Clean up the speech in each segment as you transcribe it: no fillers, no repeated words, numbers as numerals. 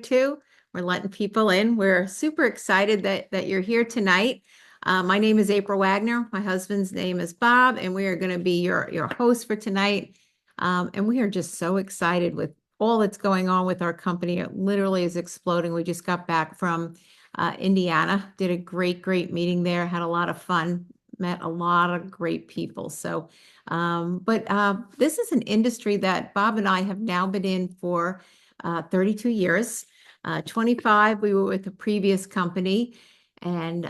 two. We're letting people in. We're super excited that you're here tonight. My name is April Wagner. My husband's name is Bob, and we are going to be your host for tonight. And we are just so excited with all that's going on with our company. It literally is exploding. We just got back from Indiana, did a great meeting there, had a lot of fun, met a lot of great people. So, this is an industry that Bob and I have now been in for 32 years. 25, we were with the previous company, and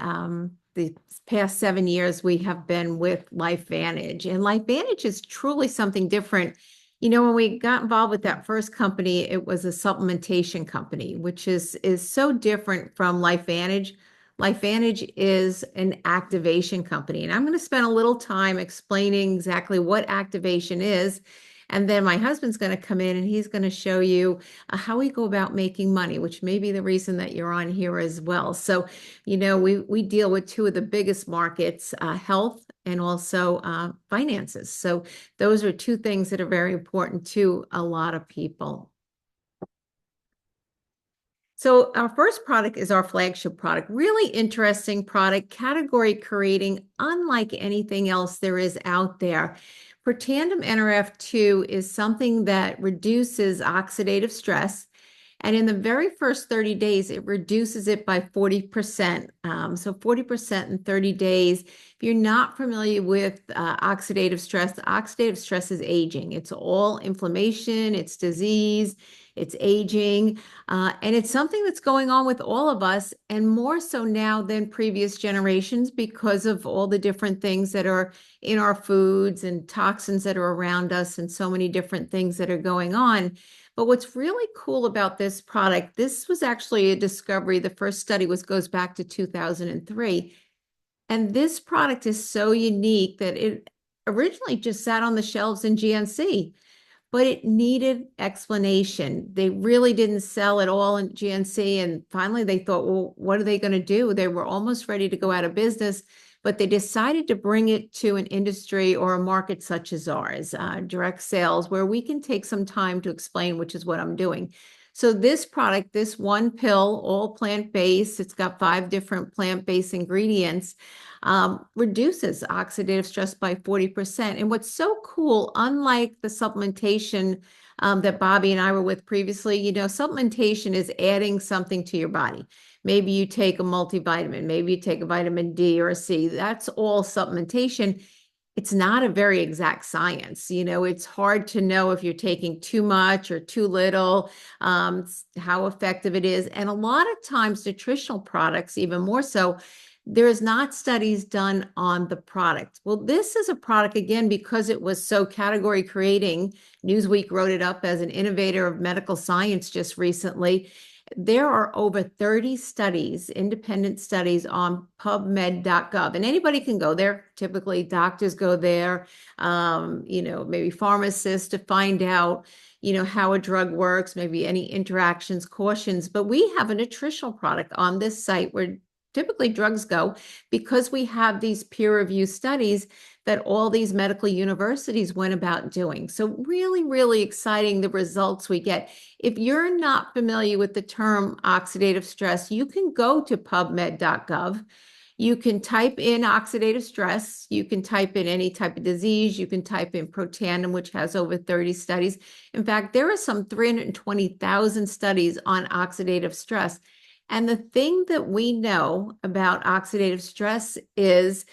the past 7 years we have been with LifeVantage. And LifeVantage is truly something different. You know, when we got involved with that first company, it was a supplementation company, which is so different from LifeVantage. LifeVantage is an activation company, and I'm going to spend a little time explaining exactly what activation is. And then my husband's going to come in and he's going to show you how we go about making money, which may be the reason that you're on here as well. So, you know, we deal with two of the biggest markets, health and also finances. So those are two things that are very important to a lot of people. So our first product is our flagship product, really interesting product, category creating, unlike anything else there is out there. Protandim NRF2 is something that reduces oxidative stress. And in the very first 30 days, it reduces it by 40%. So 40% in 30 days. If you're not familiar with oxidative stress is aging. It's all inflammation, it's disease, it's aging, and it's something that's going on with all of us, and more so now than previous generations because of all the different things that are in our foods and toxins that are around us and so many different things that are going on. But what's really cool about this product, this was actually a discovery. The first study goes back to 2003. And this product is so unique that it originally just sat on the shelves in GNC, but it needed explanation. They really didn't sell at all in GNC. And finally they thought, well, what are they going to do? They were almost ready to go out of business, but they decided to bring it to an industry or a market such as ours, direct sales, where we can take some time to explain, which is what I'm doing. So this product, this one pill, all plant-based, it's got 5 different plant-based ingredients, reduces oxidative stress by 40%. And what's so cool, unlike the supplementation that Bobby and I were with previously, you know, supplementation is adding something to your body. Maybe you take a multivitamin, maybe you take a vitamin D or a C. That's all supplementation. It's not a very exact science. You know, it's hard to know if you're taking too much or too little, how effective it is. And a lot of times nutritional products, even more so, there is not studies done on the product. Well, this is a product, again, because it was so category creating. Newsweek wrote it up as an innovator of medical science just recently. There are over 30 studies, independent studies on PubMed.gov, and anybody can go there. Typically, doctors go there, you know, maybe pharmacists to find out, you know, how a drug works, maybe any interactions, cautions. But we have a nutritional product on this site where typically drugs go, because we have these peer-reviewed studies that all these medical universities went about doing. So really exciting, the results we get. If you're not familiar with the term oxidative stress, you can go to PubMed.gov. You can type in oxidative stress. You can type in any type of disease. You can type in Protandim, which has over 30 studies. In fact, there are some 320,000 studies on oxidative stress. And the thing that we know about oxidative stress is,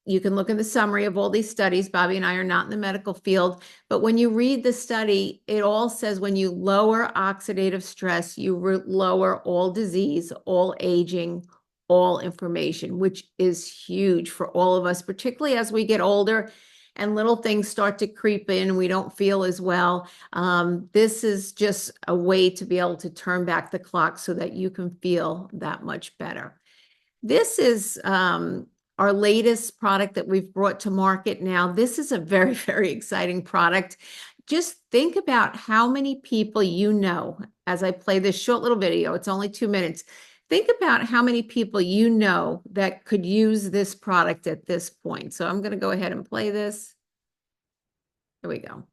you can look in the summary of all these studies. Bobby and I are not in the medical field, but when you read the study, it all says when you lower oxidative stress, you lower all disease, all aging, all inflammation, which is huge for all of us, particularly as we get older and little things start to creep in and we don't feel as well. This is just a way to be able to turn back the clock so that you can feel that much better. This is our latest product that we've brought to market now. This is a very exciting product. Just think about how many people you know, as I play this short little video, it's only 2 minutes. Think about how many people you know that could use this product at this point. So I'm going to go ahead and play this. Here we go.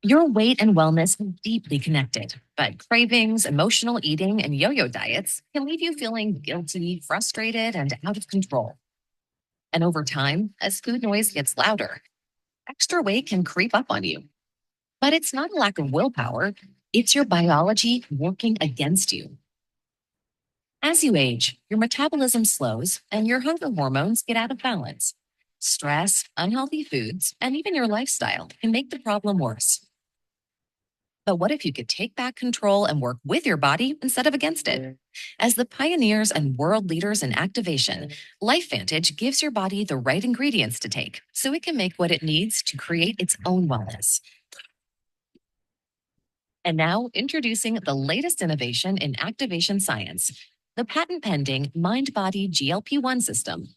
Your weight and wellness are deeply connected, but cravings, emotional eating, and yo yo diets can leave you feeling guilty, frustrated, and out of control. And over time, as food noise gets louder, extra weight can creep up on you. But it's not a lack of willpower, it's your biology working against you. As you age, your metabolism slows and your hunger hormones get out of balance. Stress, unhealthy foods, and even your lifestyle can make the problem worse. But what if you could take back control and work with your body instead of against it? As the pioneers and world leaders in activation, LifeVantage gives your body the right ingredients to take so it can make what it needs to create its own wellness. And now, introducing the latest innovation in activation science, the patent pending Mind Body GLP-1 system.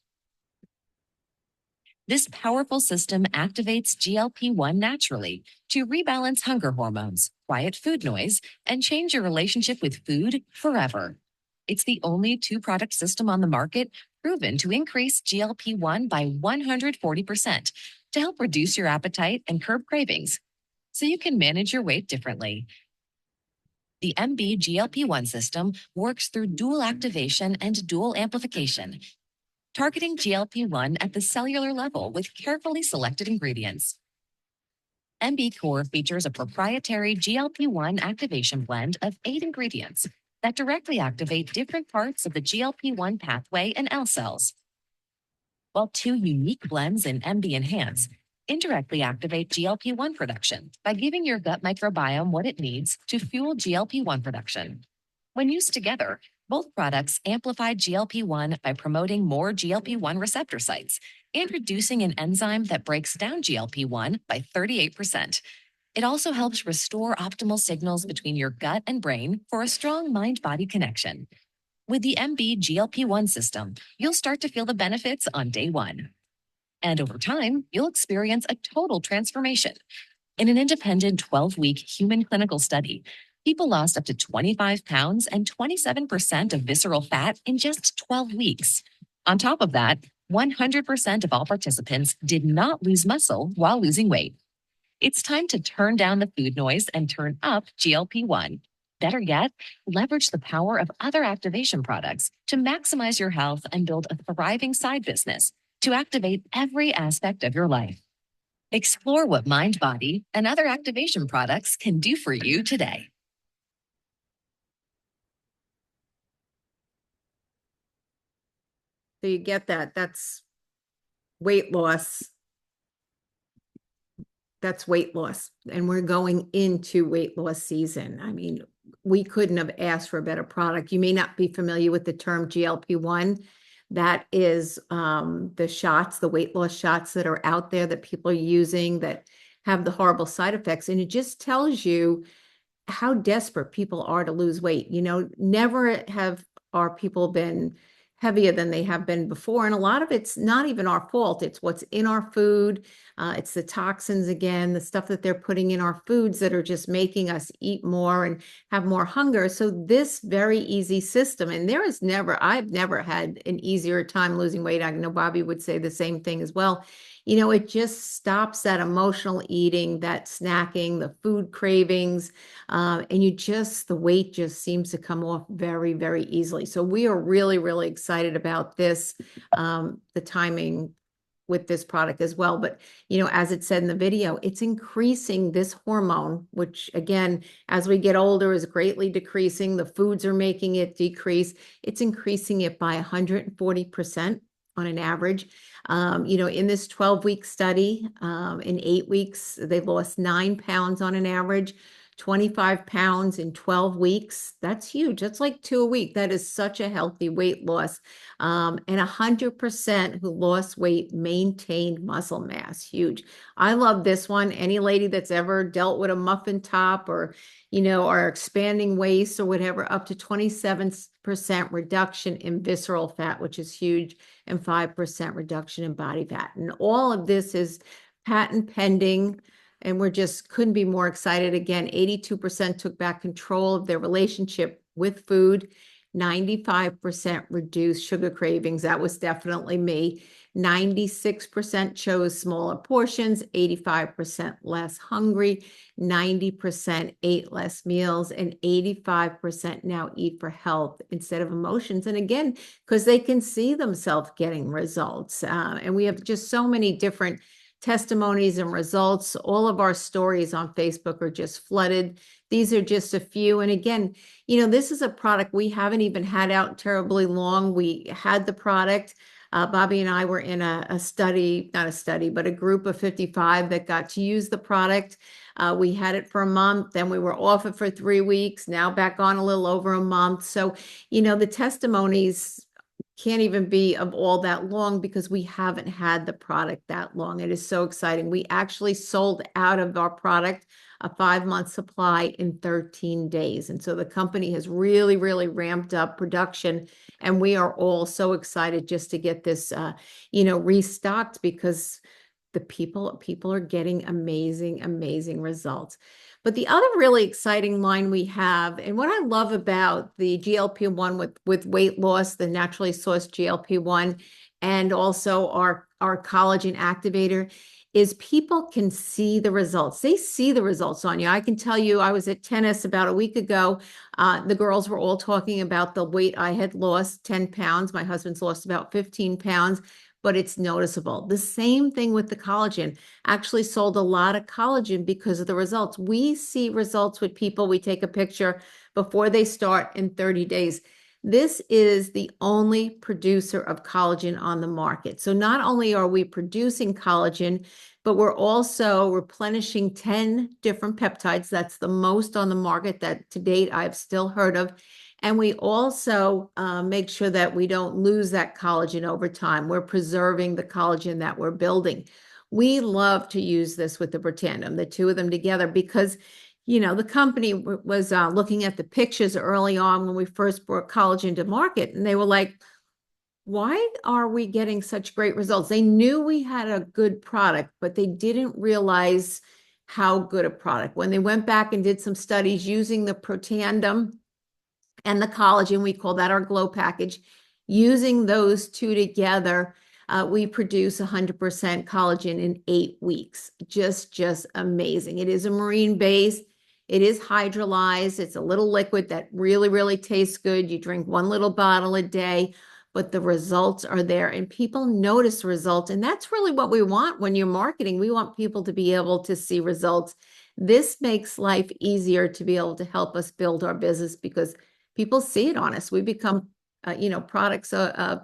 This powerful system activates GLP-1 naturally to rebalance hunger hormones, quiet food noise, and change your relationship with food forever. It's the only two-product system on the market proven to increase GLP-1 by 140% to help reduce your appetite and curb cravings, so you can manage your weight differently. The MB GLP-1 system works through dual activation and dual amplification, targeting GLP-1 at the cellular level with carefully selected ingredients. MB Core features a proprietary GLP-1 activation blend of 8 ingredients that directly activate different parts of the GLP-1 pathway and L cells, while 2 unique blends in MB Enhance indirectly activate GLP-1 production by giving your gut microbiome what it needs to fuel GLP-1 production. When used together, both products amplify GLP-1 by promoting more GLP-1 receptor sites and reducing an enzyme that breaks down GLP-1 by 38%. It also helps restore optimal signals between your gut and brain for a strong mind-body connection. With the MB GLP-1 system, you'll start to feel the benefits on day 1. And over time, you'll experience a total transformation. In an independent 12-week human clinical study, people lost up to 25 pounds and 27% of visceral fat in just 12 weeks. On top of that, 100% of all participants did not lose muscle while losing weight. It's time to turn down the food noise and turn up GLP-1. Better yet, leverage the power of other activation products to maximize your health and build a thriving side business to activate every aspect of your life. Explore what Mind Body and other activation products can do for you today. So you get that. That's weight loss. That's weight loss. And we're going into weight loss season. I mean, we couldn't have asked for a better product. You may not be familiar with the term GLP-1. That is the shots, the weight loss shots that are out there that people are using that have the horrible side effects. And it just tells you how desperate people are to lose weight. You know, never have our people been heavier than they have been before. And a lot of it's not even our fault. It's what's in our food. It's the toxins again, the stuff that they're putting in our foods that are just making us eat more and have more hunger. So this very easy system, and I've never had an easier time losing weight. I know Bobby would say the same thing as well. You know, it just stops that emotional eating, that snacking, the food cravings, and the weight just seems to come off very, very easily. So we are really, really excited about this, the timing with this product as well. But, you know, as it said in the video, it's increasing this hormone, which again, as we get older, is greatly decreasing. The foods are making it decrease. It's increasing it by 140% on an average. You know, in this 12-week study, in 8 weeks, they've lost 9 pounds on an average. 25 pounds in 12 weeks. That's huge. That's like 2 a week. That is such a healthy weight loss. And 100% who lost weight maintained muscle mass. Huge. I love this one. Any lady that's ever dealt with a muffin top or, you know, or expanding waist or whatever, up to 27% reduction in visceral fat, which is huge, and 5% reduction in body fat. And all of this is patent pending. And we're just couldn't be more excited. Again, 82% took back control of their relationship with food. 95% reduced sugar cravings. That was definitely me. 96% chose smaller portions, 85% less hungry, 90% ate less meals, and 85% now eat for health instead of emotions. And again, because they can see themselves getting results. And we have just so many different testimonies and results. All of our stories on Facebook are just flooded. These are just a few. And again, this is a product we haven't even had out terribly long. We had the product. Bobby and I were in a study, not a study, but a group of 55 that got to use the product. We had it for a month, then we were off it for 3 weeks, now back on a little over a month. So, the testimonies can't even be of all that long because we haven't had the product that long. It is so exciting. We actually sold out of our product, a 5-month supply, in 13 days. And so the company has really, really ramped up production. And we are all so excited just to get this, restocked because the people are getting amazing results. But the other really exciting line we have, and what I love about the GLP-1 with weight loss, the naturally sourced GLP-1, and also our collagen activator, is people can see the results. They see the results on you. I can tell you, I was at tennis about a week ago. The girls were all talking about the weight I had lost, 10 pounds. My husband's lost about 15 pounds, but it's noticeable. The same thing with the collagen. Actually sold a lot of collagen because of the results. We see results with people. We take a picture before they start in 30 days. This is the only producer of collagen on the market. So not only are we producing collagen, but we're also replenishing 10 different peptides. That's the most on the market that to date I've still heard of. And we also make sure that we don't lose that collagen over time. We're preserving the collagen that we're building. We love to use this with the Protandim, the two of them together, because the company was looking at the pictures early on when we first brought collagen to market, and they were like, why are we getting such great results? They knew we had a good product, but they didn't realize how good a product. When they went back and did some studies using the Protandim and the collagen, we call that our glow package, using those two together, we produce 100% collagen in 8 weeks. Just amazing. It is a marine base. It is hydrolyzed. It's a little liquid that really, really tastes good. You drink 1 little bottle a day, but the results are there and people notice results. And that's really what we want when you're marketing. We want people to be able to see results. This makes life easier to be able to help us build our business because people see it on us. We become, products,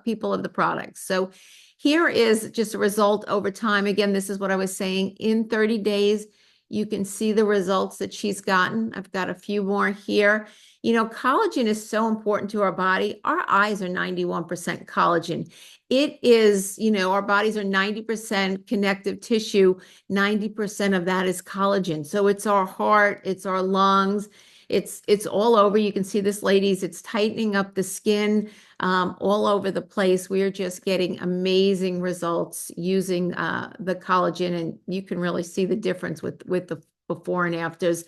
people of the products. So here is just a result over time. Again, this is what I was saying. In 30 days, you can see the results that she's gotten. I've got a few more here. Collagen is so important to our body. Our eyes are 91% collagen. It is, our bodies are 90% connective tissue. 90% of that is collagen. So it's our heart, it's our lungs. It's all over. You can see this, ladies. It's tightening up the skin all over the place. We are just getting amazing results using the collagen, and you can really see the difference with the before and afters.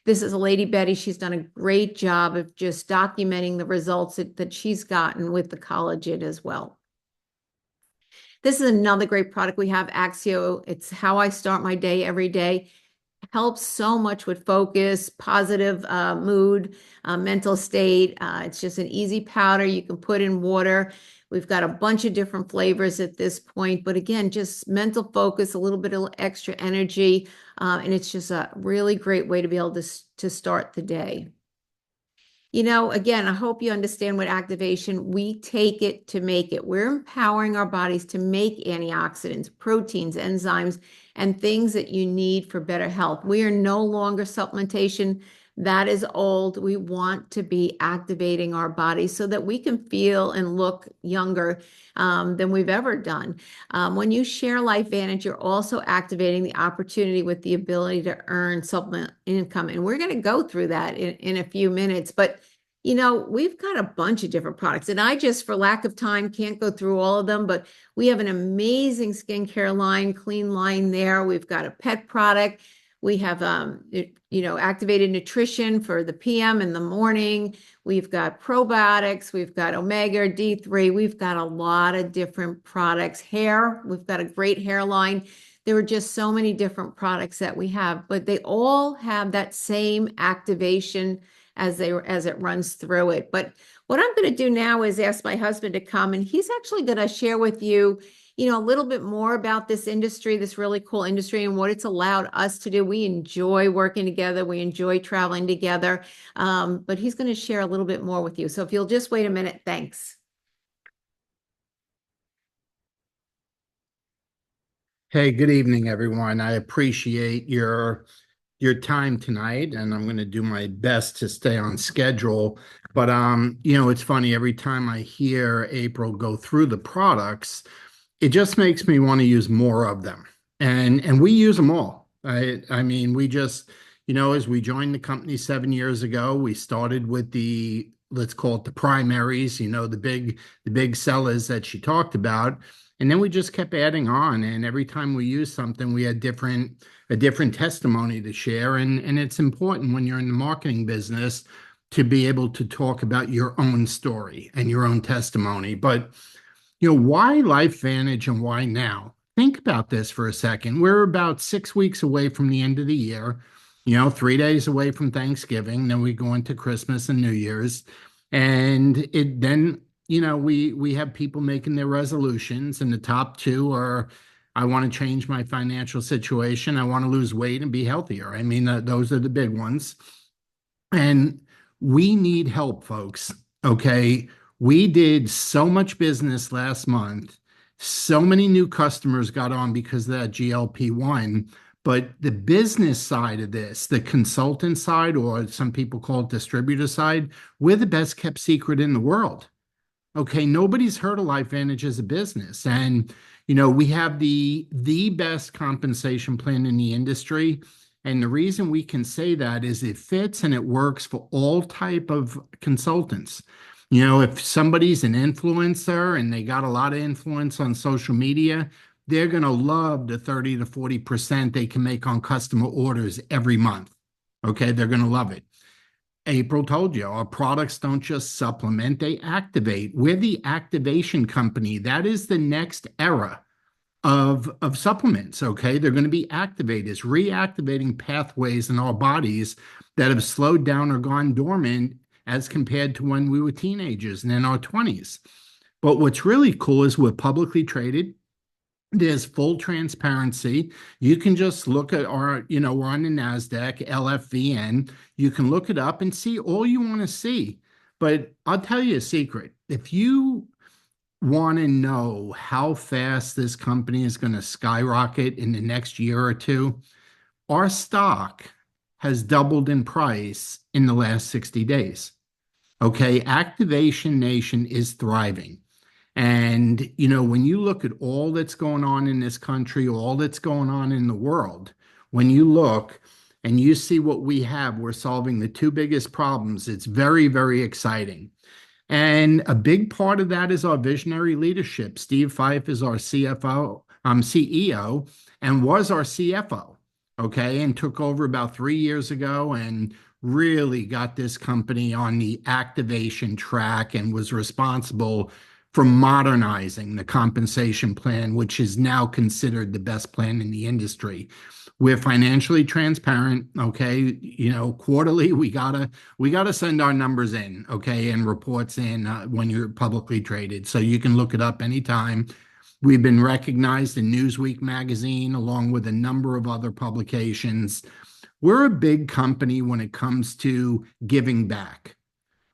This is a lady, Betty. She's done a great job of just documenting the results that she's gotten with the collagen as well. This is another great product we have, Axio. It's how I start my day every day. Helps so much with focus, positive mood, mental state. It's just an easy powder you can put in water. We've got a bunch of different flavors at this point, but again, just mental focus, a little bit of extra energy, and it's just a really great way to be able to start the day. Again, I hope you understand what activation, we take it to make it. We're empowering our bodies to make antioxidants, proteins, enzymes, and things that you need for better health. We are no longer supplementation. That is old. We want to be activating our bodies so that we can feel and look younger than we've ever done. When you share LifeVantage, you're also activating the opportunity with the ability to earn supplement income. And we're going to go through that in a few minutes. But we've got a bunch of different products, and I just, for lack of time, can't go through all of them, but we have an amazing skincare line, clean line there. We've got a pet product. We have, activated nutrition for the PM in the morning. We've got probiotics. We've got omega D3. We've got a lot of different products. Hair, we've got a great hairline. There are just so many different products that we have, but they all have that same activation as it runs through it. But what I'm going to do now is ask my husband to come, and he's actually going to share with you, a little bit more about this industry, this really cool industry, and what it's allowed us to do. We enjoy working together. We enjoy traveling together. But he's going to share a little bit more with you. So if you'll just wait a minute, thanks. Hey, good evening, everyone. I appreciate your time tonight, and I'm going to do my best to stay on schedule. But it's funny, every time I hear April go through the products, it just makes me want to use more of them. And we use them all. I mean, we just, as we joined the company 7 years ago, we started with the, let's call it the primaries, the big sellers that she talked about. And then we just kept adding on. And every time we used something, we had a different testimony to share. And it's important when you're in the marketing business to be able to talk about your own story and your own testimony. But why LifeVantage and why now? Think about this for a second. We're about 6 weeks away from the end of the year, 3 days away from Thanksgiving. Then we go into Christmas and New Year's. And we have people making their resolutions, and the top two are, I want to change my financial situation. I want to lose weight and be healthier. I mean, those are the big ones. And we need help, folks. Okay. We did so much business last month. So many new customers got on because of that GLP-1. But the business side of this, the consultant side, or some people call it distributor side, we're the best kept secret in the world. Okay, nobody's heard of LifeVantage as a business. And, we have the best compensation plan in the industry. And the reason we can say that is it fits and it works for all type of consultants. If somebody's an influencer and they got a lot of influence on social media, they're going to love the 30 to 40% they can make on customer orders every month. Okay, they're going to love it. April told you, our products don't just supplement, they activate. We're the activation company. That is the next era of supplements, okay? They're going to be activators, reactivating pathways in our bodies that have slowed down or gone dormant as compared to when we were teenagers and in our 20s. But what's really cool is we're publicly traded. There's full transparency. You can just look at our, we're on the NASDAQ, LFVN. You can look it up and see all you want to see. But I'll tell you a secret. If you want to know how fast this company is going to skyrocket in the next year or two, our stock has doubled in price in the last 60 days. Okay, Activation Nation is thriving. And, when you look at all that's going on in this country, all that's going on in the world, when you look and you see what we have, we're solving the two biggest problems. It's very, very exciting. And a big part of that is our visionary leadership. Steve Fife is our CEO, and was our CFO, okay, and took over about 3 years ago and really got this company on the activation track and was responsible for modernizing the compensation plan, which is now considered the best plan in the industry. We're financially transparent, okay? Quarterly, we gotta send our numbers in, okay, and reports in when you're publicly traded. So you can look it up anytime. We've been recognized in Newsweek magazine, along with a number of other publications. We're a big company when it comes to giving back.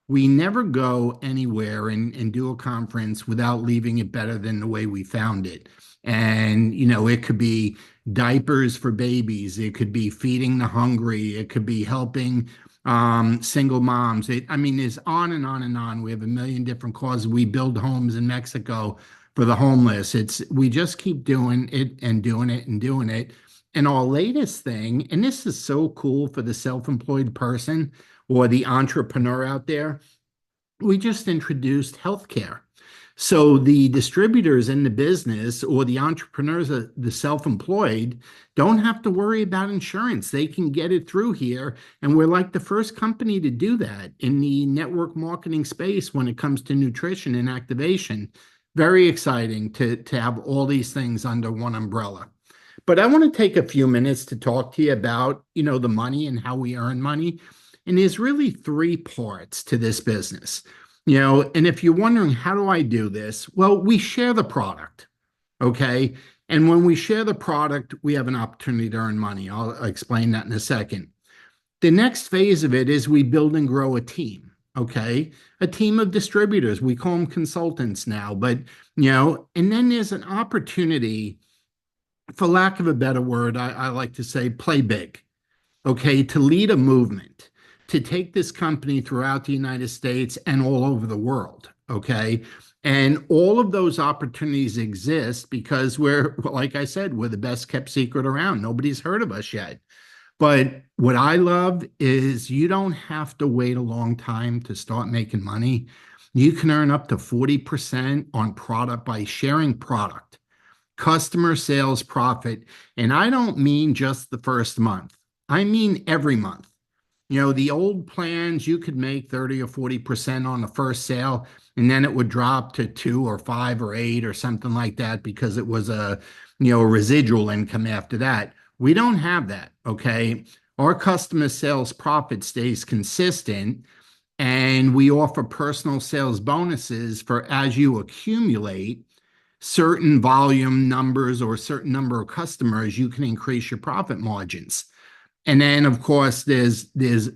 We never go anywhere and do a conference without leaving it better than the way we found it. And, it could be diapers for babies. It could be feeding the hungry. It could be helping single moms. There's on and on and on. We have a million different causes. We build homes in Mexico for the homeless. We just keep doing it and doing it and doing it. And our latest thing, and this is so cool for the self-employed person or the entrepreneur out there, we just introduced healthcare. So the distributors in the business or the entrepreneurs, the self-employed, don't have to worry about insurance. They can get it through here. And we're like the first company to do that in the network marketing space when it comes to nutrition and activation. Very exciting to have all these things under one umbrella. But I want to take a few minutes to talk to you about, the money and how we earn money. And there's really three parts to this business. And if you're wondering, how do I do this? Well, we share the product, okay? And when we share the product, we have an opportunity to earn money. I'll explain that in a second. The next phase of it is we build and grow a team, okay? A team of distributors. We call them consultants now, but, and then there's an opportunity, for lack of a better word, I like to say play big, okay, to lead a movement, to take this company throughout the United States and all over the world, okay? And all of those opportunities exist because we're, like I said, we're the best kept secret around. Nobody's heard of us yet. But what I love is you don't have to wait a long time to start making money. You can earn up to 40% on product by sharing product, customer sales profit. And I don't mean just the first month. I mean every month. The old plans, you could make 30 or 40% on the first sale, and then it would drop to 2 or 5 or 8 or something like that because it was a residual income after that. We don't have that, okay? Our customer sales profit stays consistent, and we offer personal sales bonuses for as you accumulate certain volume numbers or a certain number of customers, you can increase your profit margins. And then, of course, there's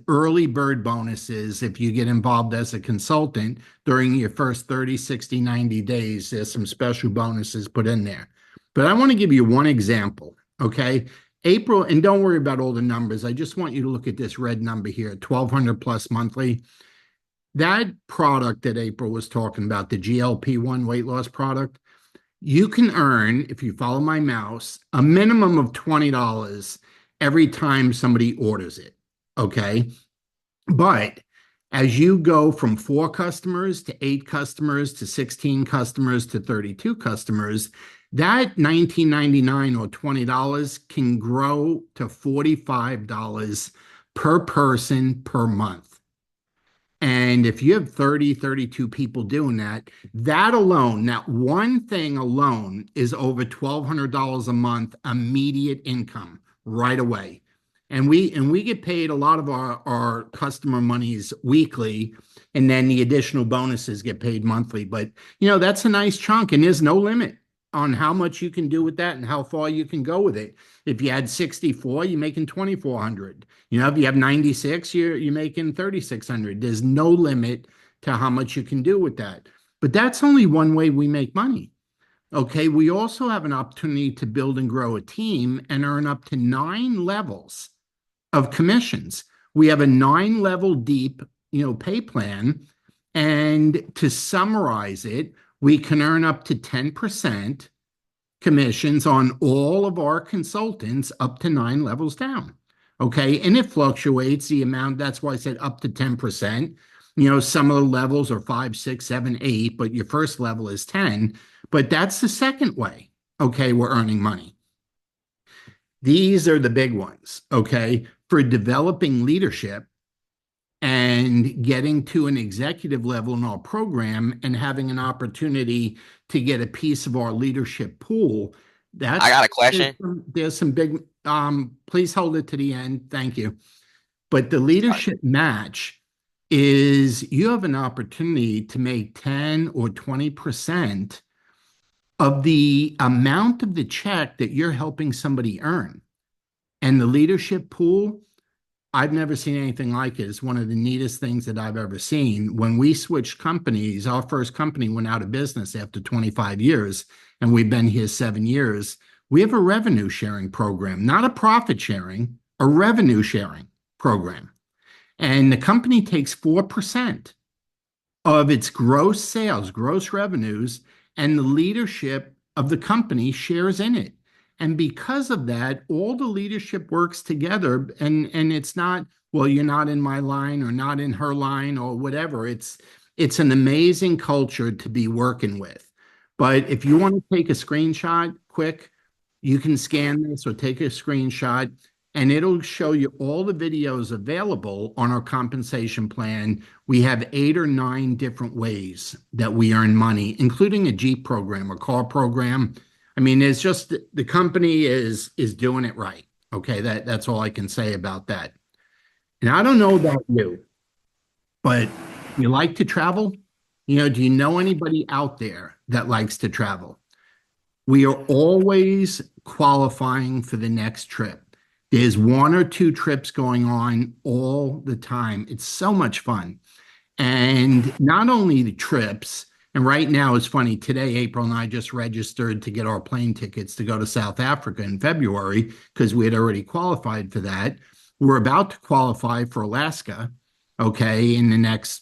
early bird bonuses if you get involved as a consultant during your first 30, 60, 90 days. There's some special bonuses put in there. But I want to give you one example, okay? April, and don't worry about all the numbers. I just want you to look at this red number here, 1,200 plus monthly. That product that April was talking about, the GLP-1 weight loss product, you can earn, if you follow my mouse, a minimum of $20 every time somebody orders it, okay? But as you go from 4 customers to 8 customers to 16 customers to 32 customers, that $19.99 or $20 can grow to $45 per person per month. And if you have 30, 32 people doing that, that alone, that one thing alone is over $1,200 a month immediate income right away. And we get paid a lot of our customer monies weekly, and then the additional bonuses get paid monthly. But that's a nice chunk, and there's no limit on how much you can do with that and how far you can go with it. If you had 64, you're making 2,400. If you have 96, you're making 3,600. There's no limit to how much you can do with that. But that's only one way we make money. Okay, we also have an opportunity to build and grow a team and earn up to 9 levels of commissions. We have a 9-level deep, pay plan. And to summarize it, we can earn up to 10% commissions on all of our consultants up to 9 levels down. Okay, and it fluctuates the amount. That's why I said up to 10%. Some of the levels are 5, 6, 7, 8, but your first level is 10. But that's the second way, okay, we're earning money. These are the big ones, okay? For developing leadership and getting to an executive level in our program and having an opportunity to get a piece of our leadership pool. I got a question. There's some big, please hold it to the end. Thank you. But the leadership match is you have an opportunity to make 10 or 20% of the amount of the check that you're helping somebody earn. And the leadership pool, I've never seen anything like it. It's one of the neatest things that I've ever seen. When we switched companies, our first company went out of business after 25 years, and we've been here 7 years. We have a revenue sharing program, not a profit sharing, a revenue sharing program. And the company takes 4% of its gross sales, gross revenues, and the leadership of the company shares in it. And because of that, all the leadership works together, and it's not, well, you're not in my line or not in her line or whatever. It's It's an amazing culture to be working with. But if you want to take a screenshot quick, you can scan this or take a screenshot, and it'll show you all the videos available on our compensation plan. We have 8 or 9 different ways that we earn money, including a Jeep program, a car program. I mean, it's just the company is doing it right. Okay, that's all I can say about that. And I don't know about you, but you like to travel? Do you know anybody out there that likes to travel? We are always qualifying for the next trip. There's 1 or 2 trips going on all the time. It's so much fun. And not only the trips, and right now it's funny, today, April and I just registered to get our plane tickets to go to South Africa in February because we had already qualified for that. We're about to qualify for Alaska, okay, in the next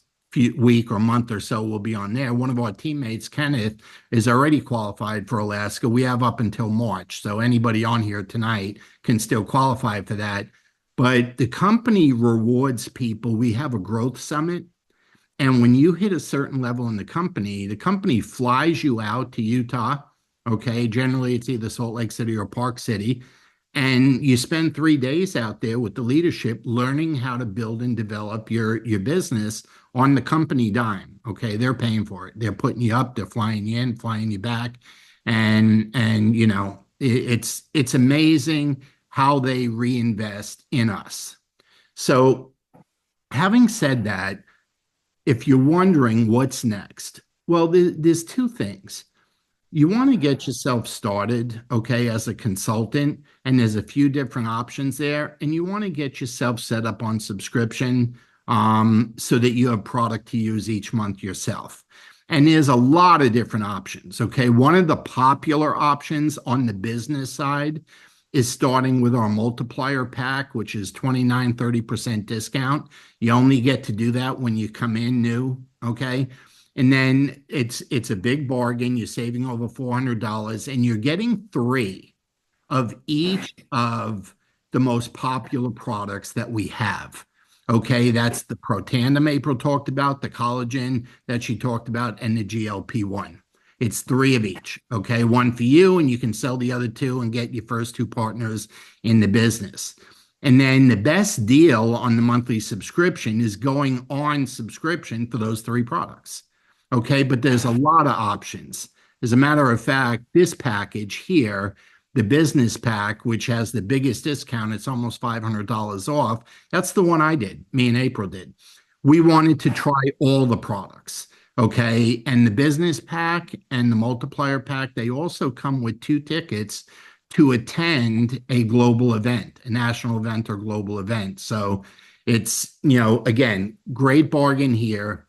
week or month or so we'll be on there. One of our teammates, Kenneth, is already qualified for Alaska. We have up until March, so anybody on here tonight can still qualify for that. But the company rewards people. We have a growth summit, and when you hit a certain level in the company flies you out to Utah. Okay, generally it's either Salt Lake City or Park City, and you spend 3 days out there with the leadership learning how to build and develop your business on the company dime. Okay, they're paying for it. They're putting you up, they're flying you in, flying you back, and it's amazing how they reinvest in us. So, having said that, if you're wondering what's next, well, there's 2 things. You want to get yourself started, okay, as a consultant, and there's a few different options there, and you want to get yourself set up on subscription so that you have product to use each month yourself. And there's a lot of different options, okay? One of the popular options on the business side is starting with our multiplier pack, which is 29-30% discount. You only get to do that when you come in new, okay? And then it's a big bargain. You're saving over $400, and you're getting 3 of each of the most popular products that we have. Okay, that's the Protandim April talked about, the collagen that she talked about, and the GLP-1. It's 3 of each. Okay, 1 for you, and you can sell the other 2 and get your first 2 partners in the business. And then the best deal on the monthly subscription is going on subscription for those 3 products. Okay, but there's a lot of options. As a matter of fact, this package here, the business pack, which has the biggest discount, it's almost $500 off. That's the one I did, me and April did. We wanted to try all the products, okay? And the business pack and the multiplier pack, they also come with 2 tickets to attend a global event, a national event or global event. So it's, again, great bargain here.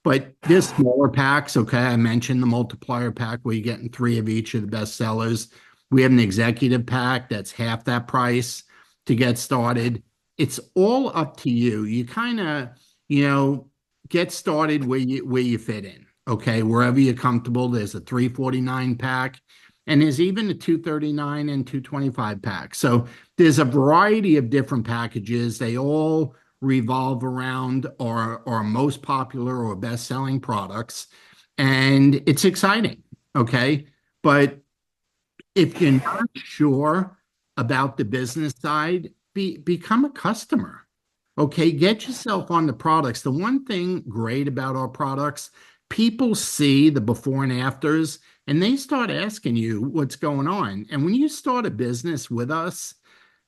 But there's smaller packs, okay? I mentioned the multiplier pack where you're getting 3 of each of the best sellers. We have an executive pack that's half that price to get started. It's all up to you. You kind of, get started where you fit in, okay? Wherever you're comfortable. There's a $349 pack, and there's even a $239 and $225 pack. So there's a variety of different packages. They all revolve around our most popular or best-selling products, and it's exciting, okay? But if you're not sure about the business side, become a customer, okay? Get yourself on the products. The one thing great about our products, people see the before and afters, and they start asking you what's going on. And when you start a business with us,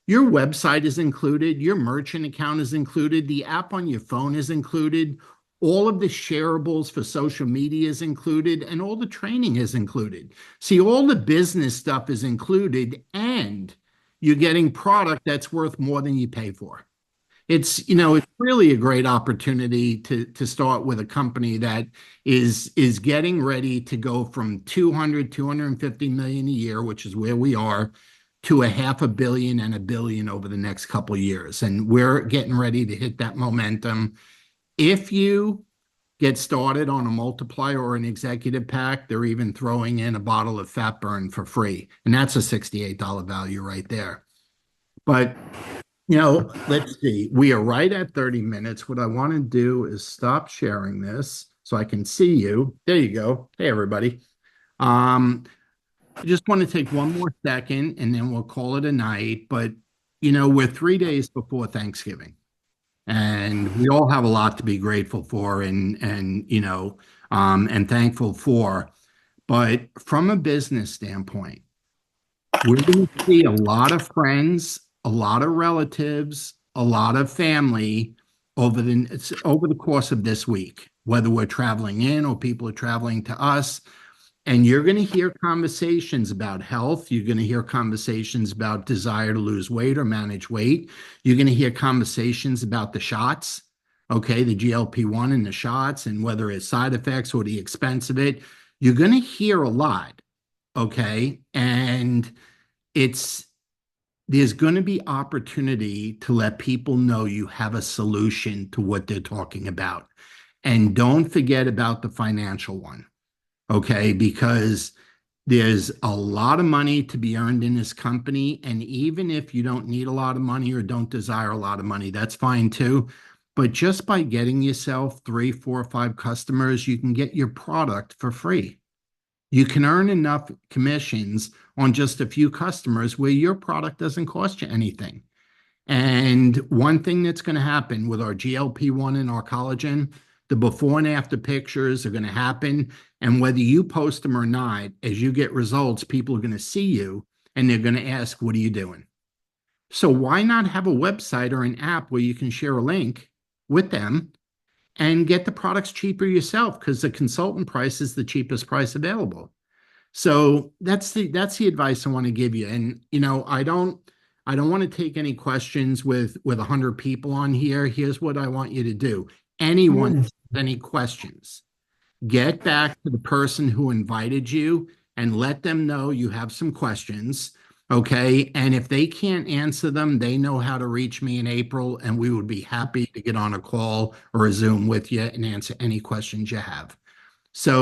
your website is included, your merchant account is included, the app on your phone is included, all of the shareables for social media is included, and all the training is included. See, all the business stuff is included, and you're getting product that's worth more than you pay for. It's really a great opportunity to start with a company that is getting ready to go from 250 million a year, which is where we are, to $500 million and $1 billion over the next couple of years. And we're getting ready to hit that momentum. If you get started on a multiplier or an executive pack, they're even throwing in a bottle of Fat Burn for free. And that's a $68 value right there. But, let's see. We are right at 30 minutes. What I want to do is stop sharing this. so I can see you. There you go. Hey, everybody. I just want to take one more second and then we'll call it a night. But, we're 3 days before Thanksgiving and we all have a lot to be grateful for and thankful for. But from a business standpoint, we're going to see a lot of friends, a lot of relatives, a lot of family over the course of this week, whether we're traveling in or people are traveling to us. And you're going to hear conversations about health. You're going to hear conversations about desire to lose weight or manage weight. You're going to hear conversations about the shots, okay, the GLP-1 and the shots, and whether it's side effects or the expense of it. You're going to hear a lot, okay? And there's going to be opportunity to let people know you have a solution to what they're talking about. And don't forget about the financial one. Okay, because there's a lot of money to be earned in this company. And even if you don't need a lot of money or don't desire a lot of money, that's fine too. But just by getting yourself 3, 4, 5 customers, you can get your product for free. You can earn enough commissions on just a few customers where your product doesn't cost you anything. And one thing that's going to happen with our GLP-1 and our collagen, the before and after pictures are going to happen. And whether you post them or not, as you get results, people are going to see you and they're going to ask, what are you doing? So why not have a website or an app where you can share a link with them and get the products cheaper yourself? Because the consultant price is the cheapest price available. So that's the advice I want to give you. And I don't want to take any questions with 100 people on here. Here's what I want you to do. Anyone has any questions, get back to the person who invited you and let them know you have some questions. Okay. And if they can't answer them, they know how to reach me in April, and we would be happy to get on a call or a Zoom with you and answer any questions you have. So